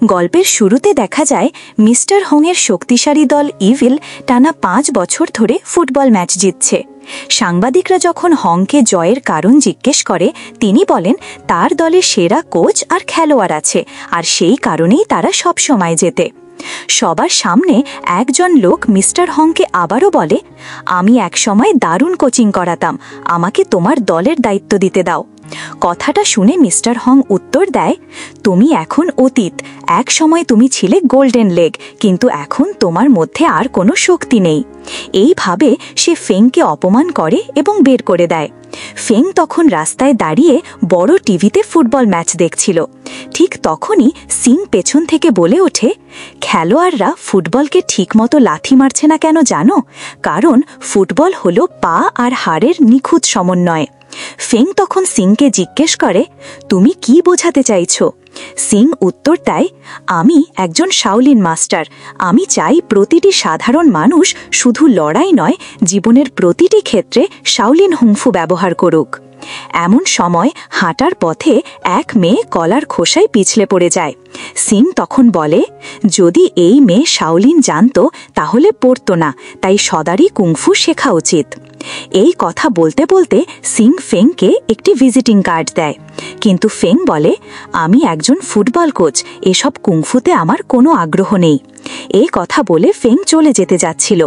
গল্পের শুরুতে দেখা যায় মিস্টার হংয়ের শক্তিশালী দল ইভিল টানা 5 বছর ধরে ফুটবল ম্যাচ জিতছে। সাংবাদিকরা যখন হংকে জয়ের কারণ জিজ্ঞেস করে, তিনি বলেন তার দলে সেরা কোচ আর খেলোয়াড় আছে, আর সেই কারণেই তারা সব সময় জেতে। সবার সামনে একজন লোক মিস্টার হংকে আবারও বলে, আমি একসময় দারুণ কোচিং করাতাম, আমাকে তোমার দলের দায়িত্ব দিতে দাও। কথাটা শুনে মিস্টার হং উত্তর দেয়, তুমি এখন অতীত, এক সময় তুমি ছিলে গোল্ডেন লেগ, কিন্তু এখন তোমার মধ্যে আর কোনো শক্তি নেই। এইভাবে সে ফেংকে অপমান করে এবং বের করে দেয়। ফেং তখন রাস্তায় দাঁড়িয়ে বড় টিভিতে ফুটবল ম্যাচ দেখছিল। ঠিক তখনই সিং পেছন থেকে বলে ওঠে, খেলোয়াড়রা ফুটবলকে ঠিকমতো লাথি মারছে না কেন জানো? কারণ ফুটবল হলো পা আর হাড়ের নিখুঁত সমন্বয়। ফেং তখন সিংকে জিজ্ঞেস করে, তুমি কি বোঝাতে চাইছো? সিং উত্তর দেয়, আমি একজন শাওলিন মাস্টার, আমি চাই প্রতিটি সাধারণ মানুষ শুধু লড়াই নয়, জীবনের প্রতিটি ক্ষেত্রে শাওলিন হুংফু ব্যবহার করুক। এমন সময় হাঁটার পথে এক মেয়ে কলার খোসায় পিছলে পড়ে যায়। সিং তখন বলে, যদি এই মেয়ে শাওলিন জানতো তাহলে পড়তো না, তাই সদারই কুংফু শেখা উচিত। এই কথা বলতে বলতে সিং ফেংকে একটি ভিজিটিং কার্ড দেয়, কিন্তু ফেং বলে, আমি একজন ফুটবল কোচ, এসব কুংফুতে আমার কোনো আগ্রহ নেই। এই কথা বলে ফেং চলে যেতে যাচ্ছিল,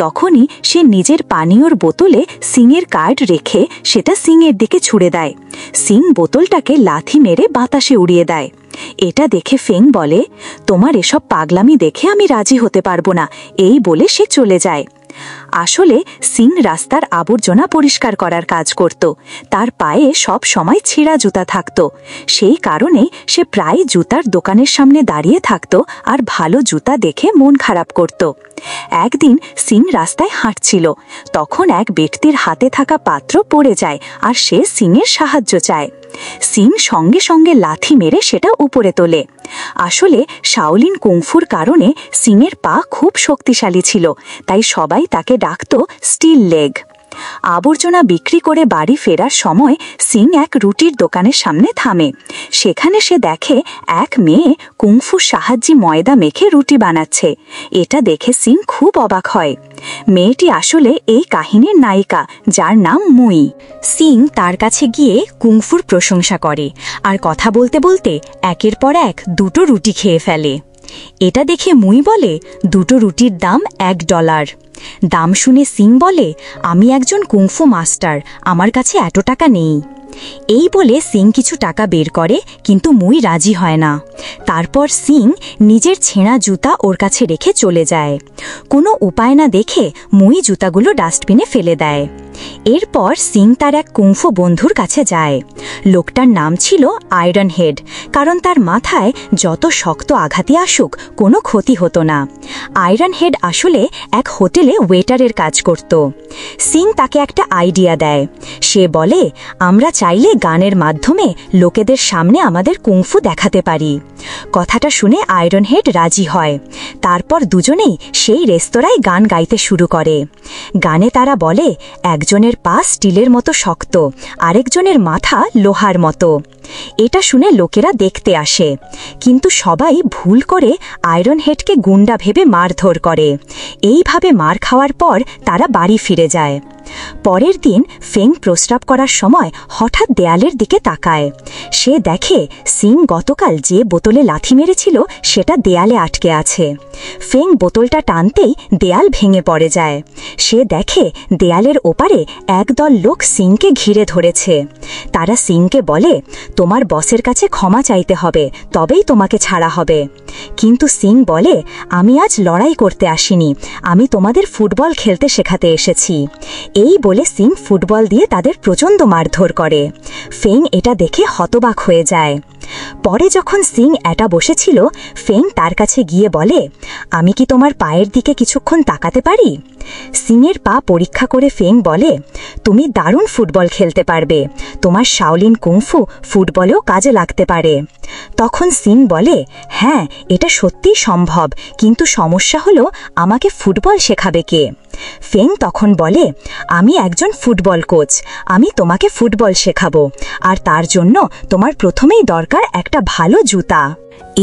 তখনই সে নিজের পানীয়র বোতলে সিংয়ের কার্ড রেখে সেটা সিংয়ের দিকে ছুড়ে দেয়। সিং বোতলটাকে লাথি মেরে বাতাসে উড়িয়ে দেয়। এটা দেখে ফেং বলে, তোমার এসব পাগলামি দেখে আমি রাজি হতে পারবো না, এই বলে সে চলে যায়। আসলে সিং রাস্তার আবর্জনা পরিষ্কার করার কাজ করত, তার পায়ে সব সময় ছেঁড়া জুতা থাকত। সেই কারণে সে প্রায় জুতার দোকানের সামনে দাঁড়িয়ে থাকত আর ভালো জুতা দেখে মন খারাপ করত। একদিন সিং রাস্তায় হাঁটছিল, তখন এক ব্যক্তির হাতে থাকা পাত্র পড়ে যায় আর সে সিংয়ের সাহায্য চায়। সিং সঙ্গে সঙ্গে লাথি মেরে সেটা উপরে তোলে। আসলে শাওলিন কুংফুর কারণে সিংয়ের পা খুব শক্তিশালী ছিল, তাই সবাই তাকে ডাকত স্টিল লেগ। আবর্জনা বিক্রি করে বাড়ি ফেরার সময় সিং এক রুটির দোকানের সামনে থামে। সেখানে সে দেখে এক মেয়ে কুংফুর সাহায্যে ময়দা মেখে রুটি বানাচ্ছে। এটা দেখে সিং খুব অবাক হয়। মেয়েটি আসলে এই কাহিনীর নায়িকা, যার নাম মুই। সিং তার কাছে গিয়ে কুংফুর প্রশংসা করে আর কথা বলতে বলতে একের পর এক 2টো রুটি খেয়ে ফেলে। এটা দেখে মুই বলে, 2টো রুটির দাম $1। দাম শুনে সিং বলে, আমি একজন কুংফু মাস্টার, আমার কাছে এত টাকা নেই। এই বলে সিং কিছু টাকা বের করে, কিন্তু মুই রাজি হয় না। তারপর সিং নিজের ছেঁড়া জুতা ওর কাছে রেখে চলে যায়। কোনো উপায় না দেখে মুই জুতাগুলো ডাস্টবিনে ফেলে দেয়। এরপর সিং তার এক কুংফু বন্ধুর কাছে যায়। লোকটার নাম ছিল আয়রন হেড, কারণ তার মাথায় যত শক্ত আঘাতই আসুক কোনো ক্ষতি হতো না। আয়রন হেড আসলে এক হোটেলে ওয়েটারের কাজ করত। সিং তাকে একটা আইডিয়া দেয়। সে বলে, আমরা চাইলে গানের মাধ্যমে লোকেদের সামনে আমাদের কুংফু দেখাতে পারি। কথাটা শুনে আয়রন হেড রাজি হয়। তারপর দুজনেই সেই রেস্তোরাঁয় গান গাইতে শুরু করে। গানে তারা বলে, একজনের পা স্টিলের মতো শক্ত, আরেকজনের মাথা লোহার মতো। এটা শুনে লোকেরা দেখতে আসে, কিন্তু সবাই ভুল করে আয়রন হেডকে গুন্ডা ভেবে মারধর করে। এইভাবে মার খাওয়ার পর তারা বাড়ি ফিরে যায়। পরের দিন ফেং প্রস্রাব করার সময় হঠাৎ দেয়ালের দিকে তাকায়। সে দেখে সিং গতকাল যে বোতলে লাথি মেরেছিল সেটা দেয়ালে আটকে আছে। ফেং বোতলটা টানতেই দেয়াল ভেঙে পড়ে যায়। সে দেখে দেয়ালের ওপারে একদল লোক সিংকে ঘিরে ধরেছে। তারা সিংকে বলে, তোমার বসের কাছে ক্ষমা চাইতে হবে, তবেই তোমাকে ছাড়া হবে। কিন্তু সিং বলে, আমি আজ লড়াই করতে আসিনি, আমি তোমাদের ফুটবল খেলতে শেখাতে এসেছি। এই বলে সিং ফুটবল দিয়ে তাদের প্রচণ্ড মারধর করে। ফেং এটা দেখে হতবাক হয়ে যায়। পরে যখন সিং এটা বসেছিল, ফেং তার কাছে গিয়ে বলে, আমি কি তোমার পায়ের দিকে কিছুক্ষণ তাকাতে পারি? সিংয়ের পা পরীক্ষা করে ফেং বলে, তুমি দারুণ ফুটবল খেলতে পারবে, তোমার শাওলিন কুংফু ফুটবলেও কাজে লাগতে পারে। তখন সিং বলে, হ্যাঁ, এটা সত্যিই সম্ভব, কিন্তু সমস্যা হলো আমাকে ফুটবল শেখাবে কে? ফেং তখন বলে, আমি একজন ফুটবল কোচ, আমি তোমাকে ফুটবল শেখাবো, আর তার জন্য তোমার প্রথমেই দরকার দরকার একটা ভালো জুতা।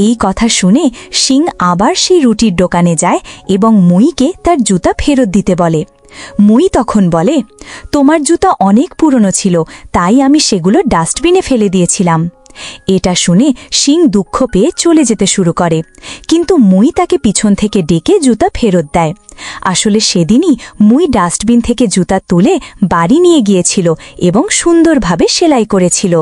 এই কথা শুনে সিং আবার সেই রুটির দোকানে যায় এবং মুইকে তার জুতা ফেরত দিতে বলে। মুই তখন বলে, তোমার জুতা অনেক পুরনো ছিল, তাই আমি সেগুলো ডাস্টবিনে ফেলে দিয়েছিলাম। এটা শুনে সিং দুঃখ পেয়ে চলে যেতে শুরু করে, কিন্তু মুই তাকে পিছন থেকে ডেকে জুতা ফেরত দেয়। আসলে সেদিনই মুই ডাস্টবিন থেকে জুতা তুলে বাড়ি নিয়ে গিয়েছিল এবং সুন্দরভাবে সেলাই করেছিল।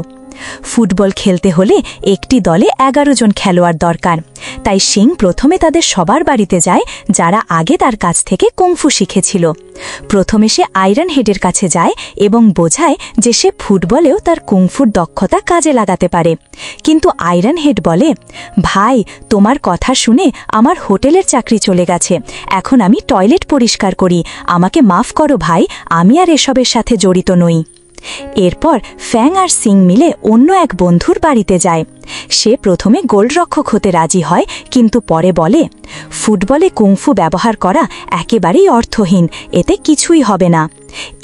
ফুটবল খেলতে হলে একটি দলে 11 জন খেলোয়াড় দরকার, তাই সিং প্রথমে তাদের সবার বাড়িতে যায় যারা আগে তার কাছ থেকে কুংফু শিখেছিল। প্রথমে সে আয়রন হেডের কাছে যায় এবং বোঝায় যে সে ফুটবলেও তার কুংফুর দক্ষতা কাজে লাগাতে পারে। কিন্তু আয়রন হেড বলে, ভাই, তোমার কথা শুনে আমার হোটেলের চাকরি চলে গেছে, এখন আমি টয়লেট পরিষ্কার করি, আমাকে মাফ করো ভাই, আমি আর এসবের সাথে জড়িত নই। এরপর ফ্যাং আর সিং মিলে অন্য এক বন্ধুর বাড়িতে যায়। সে প্রথমে গোলরক্ষক হতে রাজি হয়, কিন্তু পরে বলে, ফুটবলে কুংফু ব্যবহার করা একেবারেই অর্থহীন, এতে কিছুই হবে না।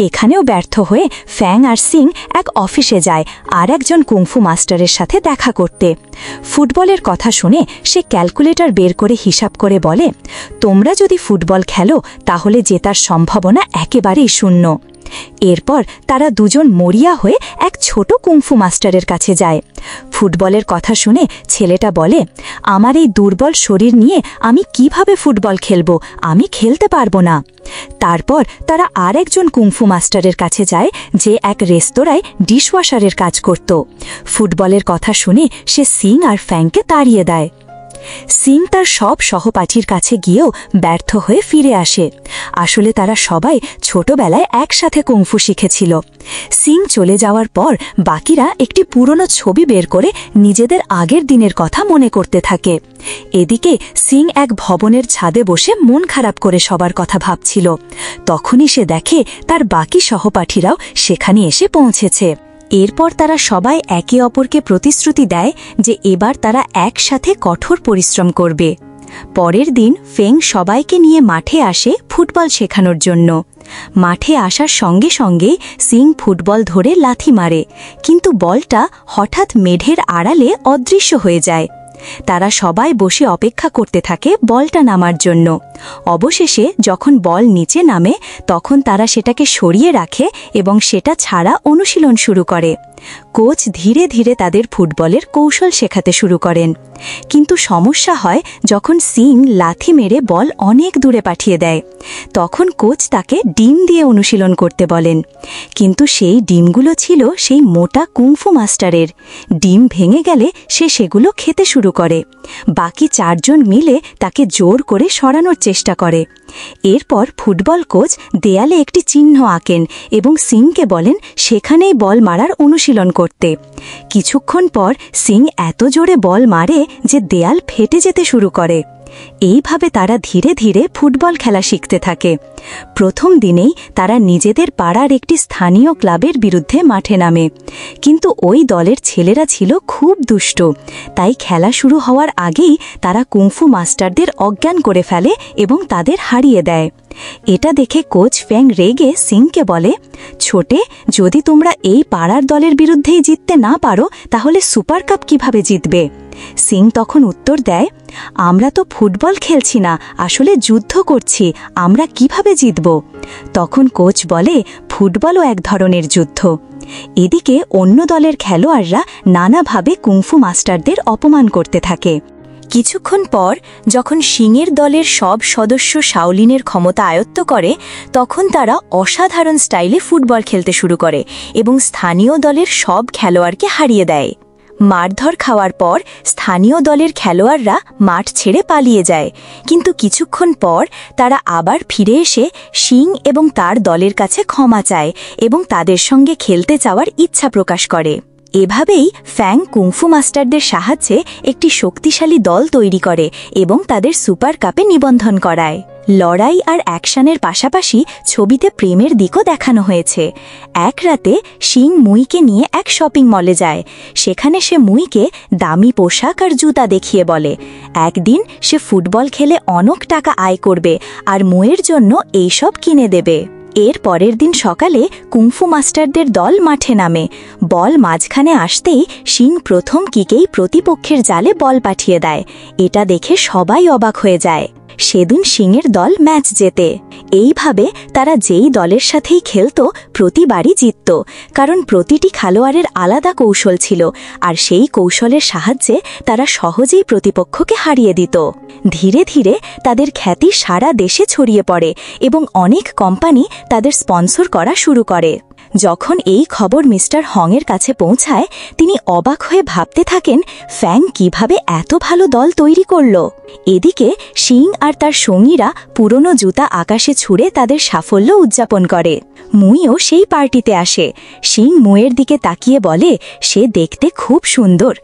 এখানেও ব্যর্থ হয়ে ফ্যাং আর সিং এক অফিসে যায় আর একজন কুংফু মাস্টারের সাথে দেখা করতে। ফুটবলের কথা শুনে সে ক্যালকুলেটর বের করে হিসাব করে বলে, তোমরা যদি ফুটবল খেলো তাহলে জেতার সম্ভাবনা একেবারেই শূন্য। এরপর তারা দুজন মরিয়া হয়ে এক ছোট কুংফু মাস্টারের কাছে যায়। ফুটবলের কথা শুনে ছেলেটা বলে, আমার এই দুর্বল শরীর নিয়ে আমি কিভাবে ফুটবল খেলবো, আমি খেলতে পারবো না। তারপর তারা আর একজন কুংফু মাস্টারের কাছে যায় যে এক রেস্তোরাঁয় ডিশওয়াশারের কাজ করত। ফুটবলের কথা শুনে সে সিং আর ফ্যাংকে তাড়িয়ে দেয়। সিং তার সব সহপাঠীর কাছে গিয়েও ব্যর্থ হয়ে ফিরে আসে। আসলে তারা সবাই ছোটবেলায় একসাথে কুংফু শিখেছিল। সিং চলে যাওয়ার পর বাকিরা একটি পুরনো ছবি বের করে নিজেদের আগের দিনের কথা মনে করতে থাকে। এদিকে সিং এক ভবনের ছাদে বসে মন খারাপ করে সবার কথা ভাবছিল। তখনই সে দেখে তার বাকি সহপাঠীরাও সেখানে এসে পৌঁছেছে। এরপর তারা সবাই একে অপরকে প্রতিশ্রুতি দেয় যে এবার তারা একসাথে কঠোর পরিশ্রম করবে। পরের দিন ফেং সবাইকে নিয়ে মাঠে আসে ফুটবল শেখানোর জন্য। মাঠে আসার সঙ্গে সঙ্গেই সিং ফুটবল ধরে লাথি মারে, কিন্তু বলটা হঠাৎ মেঢের আড়ালে অদৃশ্য হয়ে যায়। তারা সবাই বসে অপেক্ষা করতে থাকে বলটা নামার জন্য। অবশেষে যখন বল নিচে নামে তখন তারা সেটাকে সরিয়ে রাখে এবং সেটা ছাড়া অনুশীলন শুরু করে। কোচ ধীরে ধীরে তাদের ফুটবলের কৌশল শেখাতে শুরু করেন, কিন্তু সমস্যা হয় যখন সিং লাথি মেরে বল অনেক দূরে পাঠিয়ে দেয়। তখন কোচ তাকে ডিম দিয়ে অনুশীলন করতে বলেন, কিন্তু সেই ডিমগুলো ছিল সেই মোটা কুংফু মাস্টারের। ডিম ভেঙে গেলে সে সেগুলো খেতে শুরু করে। বাকি 4 জন মিলে তাকে জোর করে সরানোর চেষ্টা করে। এরপর ফুটবল কোচ দেয়ালে একটি চিহ্ন আঁকেন এবং সিংকে বলেন সেখানেই বল মারার অনুশীলন করতে। কিছুক্ষণ পর সিং এত জোরে বল মারে যে দেয়াল ফেটে যেতে শুরু করে। এইভাবে তারা ধীরে ধীরে ফুটবল খেলা শিখতে থাকে। প্রথম দিনেই তারা নিজেদের পাড়ার একটি স্থানীয় ক্লাবের বিরুদ্ধে মাঠে নামে, কিন্তু ওই দলের ছেলেরা ছিল খুব দুষ্ট। তাই খেলা শুরু হওয়ার আগেই তারা কুংফু মাস্টারদের অজ্ঞান করে ফেলে এবং তাদের হারিয়ে দেয়। এটা দেখে কোচ ফ্যাং রেগে সিংকে বলে, ছোটে, যদি তোমরা এই পাড়ার দলের বিরুদ্ধেই জিততে না পারো তাহলে সুপার কাপ কিভাবে জিতবে? সিং তখন উত্তর দেয়, আমরা তো ফুটবল খেলছি না, আসলে যুদ্ধ করছি, আমরা কিভাবে জিতব? তখন কোচ বলে, ফুটবলও এক ধরনের যুদ্ধ। এদিকে অন্য দলের খেলোয়াড়রা নানাভাবে কুংফু মাস্টারদের অপমান করতে থাকে। কিছুক্ষণ পর যখন সিংয়ের দলের সব সদস্য শাওলিনের ক্ষমতা আয়ত্ত করে তখন তারা অসাধারণ স্টাইলে ফুটবল খেলতে শুরু করে এবং স্থানীয় দলের সব খেলোয়াড়কে হারিয়ে দেয়। মারধর খাওয়ার পর স্থানীয় দলের খেলোয়াড়রা মাঠ ছেড়ে পালিয়ে যায়, কিন্তু কিছুক্ষণ পর তারা আবার ফিরে এসে সিং এবং তার দলের কাছে ক্ষমা চায় এবং তাদের সঙ্গে খেলতে চাওয়ার ইচ্ছা প্রকাশ করে। এভাবেই ফ্যাং কুংফু মাস্টারদের সাহায্যে একটি শক্তিশালী দল তৈরি করে এবং তাদের সুপার কাপে নিবন্ধন করায়। লড়াই আর অ্যাকশনের পাশাপাশি ছবিতে প্রেমের দিকও দেখানো হয়েছে। এক রাতে সিং মুইকে নিয়ে এক শপিং মলে যায়। সেখানে সে মুইকে দামি পোশাক আর জুতা দেখিয়ে বলে একদিন সে ফুটবল খেলে অনেক টাকা আয় করবে আর মুইয়ের জন্য এইসব কিনে দেবে। এর পরের দিন সকালে কুংফু মাস্টারদের দল মাঠে নামে। বল মাঝখানে আসতেই সিং প্রথম কিকেই প্রতিপক্ষের জালে বল পাঠিয়ে দেয়। এটা দেখে সবাই অবাক হয়ে যায়। সেদিন সিংয়ের দল ম্যাচ জেতে। এইভাবে তারা যেই দলের সাথেই খেলত প্রতিবারই জিতত, কারণ প্রতিটি খেলোয়াড়ের আলাদা কৌশল ছিল, আর সেই কৌশলের সাহায্যে তারা সহজেই প্রতিপক্ষকে হারিয়ে দিত। ধীরে ধীরে তাদের খ্যাতি সারা দেশে ছড়িয়ে পড়ে এবং অনেক কোম্পানি তাদের স্পন্সর করা শুরু করে। যখন এই খবর মিস্টার হংয়ের কাছে পৌঁছায়, তিনি অবাক হয়ে ভাবতে থাকেন ফ্যাং কিভাবে এত ভালো দল তৈরি করল। এদিকে সিং আর তার সঙ্গীরা পুরনো জুতা আকাশে ছুঁড়ে তাদের সাফল্য উদযাপন করে। মুইও সেই পার্টিতে আসে। সিং মুইয়ের দিকে তাকিয়ে বলে সে দেখতে খুব সুন্দর।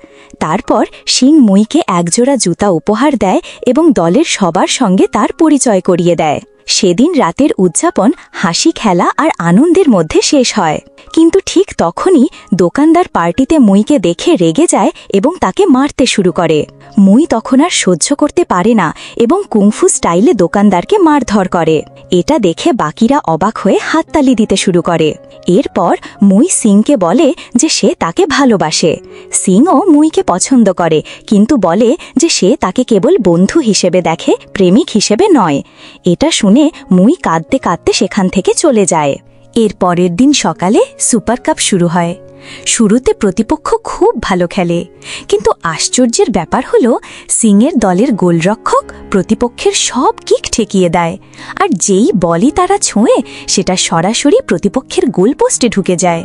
তারপর সিং মুইকে একজোড়া জুতা উপহার দেয় এবং দলের সবার সঙ্গে তার পরিচয় করিয়ে দেয়। সেদিন রাতের উদযাপন হাসি খেলা আর আনন্দের মধ্যে শেষ হয়। কিন্তু ঠিক তখনই দোকানদার পার্টিতে মুইকে দেখে রেগে যায় এবং তাকে মারতে শুরু করে। মুই তখন আর সহ্য করতে পারে না এবং কুংফু স্টাইলে দোকানদারকে মারধর করে। এটা দেখে বাকিরা অবাক হয়ে হাততালি দিতে শুরু করে। এরপর মুই সিংকে বলে যে সে তাকে ভালোবাসে। সিংও মুইকে পছন্দ করে, কিন্তু বলে যে সে তাকে কেবল বন্ধু হিসেবে দেখে, প্রেমিক হিসেবে নয়। এটা শুনে মুই কাঁদতে কাঁদতে সেখান থেকে চলে যায়। এর পরের দিন সকালে সুপার কাপ শুরু হয়। শুরুতে প্রতিপক্ষ খুব ভালো খেলে, কিন্তু আশ্চর্যের ব্যাপার হলো সিংয়ের দলের গোলরক্ষক প্রতিপক্ষের সব কিক ঠেকিয়ে দেয়, আর যেই বলই তারা ছোঁয়ে সেটা সরাসরি প্রতিপক্ষের গোলপোস্টে ঢুকে যায়।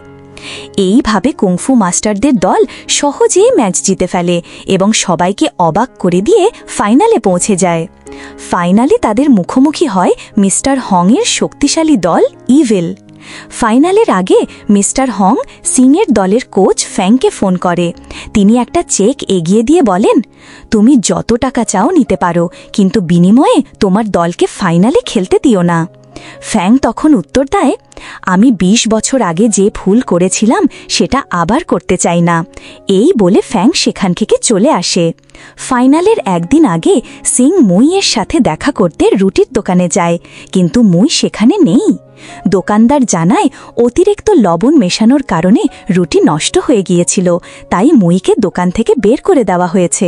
এইভাবে কুংফু মাস্টারদের দল সহজেই ম্যাচ জিতে ফেলে এবং সবাইকে অবাক করে দিয়ে ফাইনালে পৌঁছে যায়। ফাইনালে তাদের মুখোমুখি হয় মিস্টার হংয়ের শক্তিশালী দল ইভিল। ফাইনালের আগে মিস্টার হং সিংয়ের দলের কোচ ফ্যাংকে ফোন করে। তিনি একটা চেক এগিয়ে দিয়ে বলেন, তুমি যত টাকা চাও নিতে পারো, কিন্তু বিনিময়ে তোমার দলকে ফাইনালে খেলতে দিও না। ফ্যাং তখন উত্তর দেয়, আমি 20 বছর আগে যে ভুল করেছিলাম সেটা আবার করতে চাই না। এই বলে ফ্যাং সেখান থেকে চলে আসে। ফাইনালের একদিন আগে সিং মুইয়ের সাথে দেখা করতে রুটির দোকানে যায়, কিন্তু মুই সেখানে নেই। দোকানদার জানায় অতিরিক্ত লবণ মেশানোর কারণে রুটি নষ্ট হয়ে গিয়েছিল, তাই মুইকে দোকান থেকে বের করে দেওয়া হয়েছে।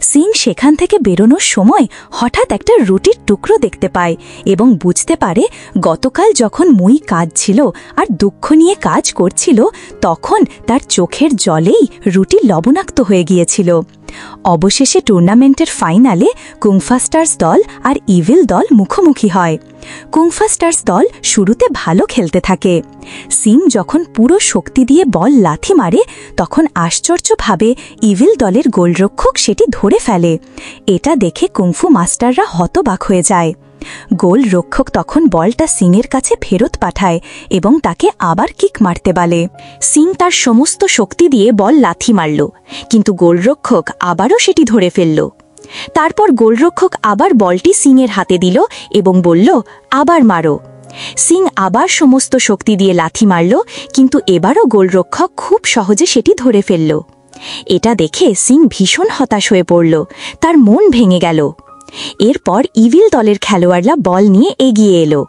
সিং সেখান থেকে বেরোনোর সময় হঠাৎ একটা রুটির টুকরো দেখতে পায় এবং বুঝতে পারে গতকাল যখন মুই কাঁদছিল আর দুঃখ নিয়ে কাজ করছিল, তখন তার চোখের জলেই রুটি লবণাক্ত হয়ে গিয়েছিল। অবশেষে টুর্নামেন্টের ফাইনালে কুংফা স্টার্স দল আর ইভিল দল মুখোমুখি হয়। কুংফা স্টার্স দল শুরুতে ভালো খেলতে থাকে। সিং যখন পুরো শক্তি দিয়ে বল লাথি মারে, তখন আশ্চর্যভাবে ইভিল দলের গোলরক্ষক সেটি ধরে ফেলে। এটা দেখে কুংফু মাস্টাররা হতবাক হয়ে যায়। গোলরক্ষক তখন বলটা সিংয়ের কাছে ফেরত পাঠায় এবং তাকে আবার কিক মারতে বলে। সিং তার সমস্ত শক্তি দিয়ে বল লাথি মারল, কিন্তু গোলরক্ষক আবারও সেটি ধরে ফেলল। তারপর গোলরক্ষক আবার বলটি সিংয়ের হাতে দিল এবং বলল, আবার মারো। সিং আবার সমস্ত শক্তি দিয়ে লাথি মারল, কিন্তু এবারও গোলরক্ষক খুব সহজে সেটি ধরে ফেলল। এটা দেখে সিং ভীষণ হতাশ হয়ে পড়ল, তার মন ভেঙে গেল। এরপর ইভিল দলের খেলোয়াড়রা বল নিয়ে এগিয়ে এলো।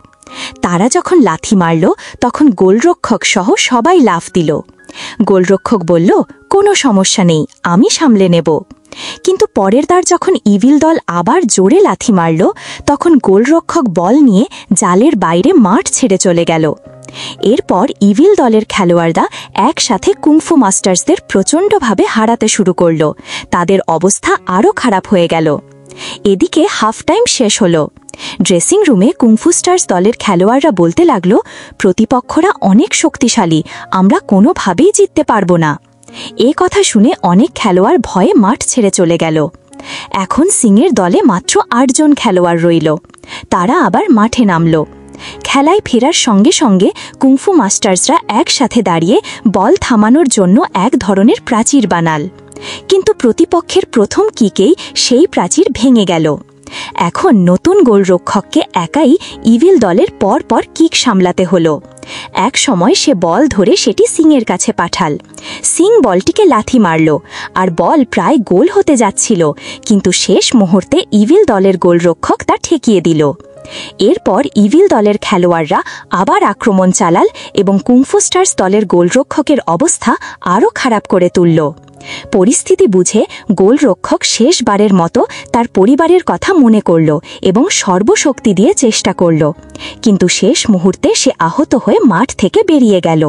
তারা যখন লাথি মারল, তখন গোলরক্ষক সহ সবাই লাফ দিল। গোলরক্ষক বলল, কোনো সমস্যা নেই, আমি সামলে নেব। কিন্তু পরের বার যখন ইভিল দল আবার জোরে লাথি মারল, তখন গোলরক্ষক বল নিয়ে জালের বাইরে মাঠ ছেড়ে চলে গেল। এরপর ইভিল দলের খেলোয়াড়রা একসাথে কুংফু মাস্টার্সদের প্রচণ্ডভাবে হারাতে শুরু করল। তাদের অবস্থা আরও খারাপ হয়ে গেল। এদিকে হাফ টাইম শেষ হলো। ড্রেসিং রুমে কুংফু স্টার্স দলের খেলোয়াড়রা বলতে লাগল, প্রতিপক্ষরা অনেক শক্তিশালী, আমরা কোনোভাবেই জিততে পারবো না। এ কথা শুনে অনেক খেলোয়াড় ভয়ে মাঠ ছেড়ে চলে গেল। এখন সিংয়ের দলে মাত্র 8 জন খেলোয়াড় রইল। তারা আবার মাঠে নামল। খেলায় ফেরার সঙ্গে সঙ্গে কুংফু মাস্টার্সরা একসাথে দাঁড়িয়ে বল থামানোর জন্য এক ধরনের প্রাচীর বানাল, কিন্তু প্রতিপক্ষের প্রথম কিকেই সেই প্রাচীর ভেঙে গেল। এখন নতুন গোলরক্ষককে একাই ইভিল দলের পর পর কিক সামলাতে হলো। এক সময় সে বল ধরে সেটি সিংয়ের কাছে পাঠাল। সিং বলটিকে লাথি মারল আর বল প্রায় গোল হতে যাচ্ছিল, কিন্তু শেষ মুহূর্তে ইভিল দলের গোলরক্ষক তা ঠেকিয়ে দিল। এরপর ইভিল দলের খেলোয়াড়রা আবার আক্রমণ চালাল এবং কুংফু স্টার্স দলের গোলরক্ষকের অবস্থা আরও খারাপ করে তুলল। পরিস্থিতি বুঝে গোলরক্ষক শেষবারের মতো তার পরিবারের কথা মনে করল এবং সর্বশক্তি দিয়ে চেষ্টা করল, কিন্তু শেষ মুহূর্তে সে আহত হয়ে মাঠ থেকে বেরিয়ে গেল।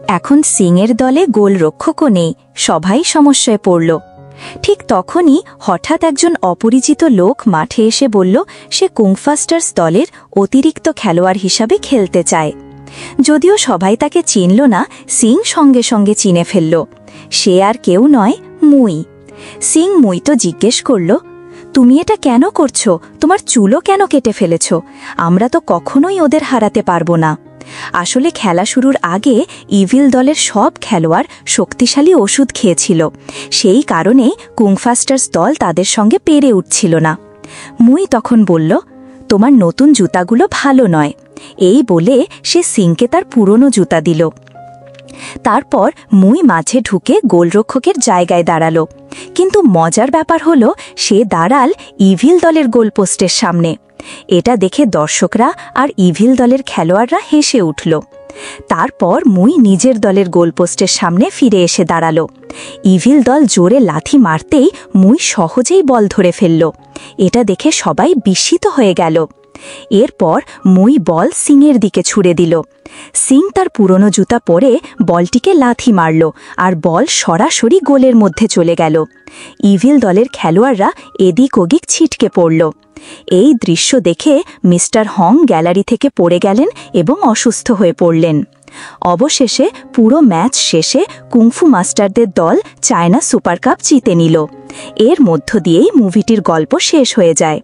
এখন সিংয়ের দলে গোলরক্ষকও নেই, সবাই সমস্যায় পড়ল। ঠিক তখনই হঠাৎ একজন অপরিচিত লোক মাঠে এসে বলল সে কুংফু স্টার্স দলের অতিরিক্ত খেলোয়াড় হিসাবে খেলতে চায়। যদিও সবাই তাকে চিনল না, সিং সঙ্গে সঙ্গে চিনে ফেলল। সে আর কেউ নয়, মুই। সিং মুই তো জিজ্ঞেস করল, তুমি এটা কেন করছো? তোমার চুলও কেন কেটে ফেলেছ? আমরা তো কখনোই ওদের হারাতে পারবো না। আসলে খেলা শুরুর আগে ইভিল দলের সব খেলোয়াড় শক্তিশালী ওষুধ খেয়েছিল, সেই কারণে কুংফু স্টার্স দল তাদের সঙ্গে পেরে উঠছিল না। মুই তখন বলল, তোমার নতুন জুতাগুলো ভালো নয়। এই বলে সে সিংকে তার পুরনো জুতা দিল। তারপর মুই মাঝে ঢুকে গোলরক্ষকের জায়গায় দাঁড়ালো, কিন্তু মজার ব্যাপার হলো সে দাঁড়াল ইভিল দলের গোলপোস্টের সামনে। এটা দেখে দর্শকরা আর ইভিল দলের খেলোয়াড়রা হেসে উঠল। তারপর মুই নিজের দলের গোলপোস্টের সামনে ফিরে এসে দাঁড়ালো। ইভিল দল জোরে লাথি মারতেই মুই সহজেই বল ধরে ফেলল। এটা দেখে সবাই বিস্মিত হয়ে গেল। এরপর মুই বল সিংয়ের দিকে ছুড়ে দিল। সিং তার পুরনো জুতা পরে বলটিকে লাথি মারল আর বল সরাসরি গোলের মধ্যে চলে গেল। ইভিল দলের খেলোয়াড়রা এদিক ওদিক ছিটকে পড়ল। এই দৃশ্য দেখে মিস্টার হং গ্যালারি থেকে পড়ে গেলেন এবং অসুস্থ হয়ে পড়লেন। অবশেষে পুরো ম্যাচ শেষে কুংফু মাস্টারদের দল চায়না সুপার কাপ জিতে নিল। এর মধ্য দিয়েই মুভিটির গল্প শেষ হয়ে যায়।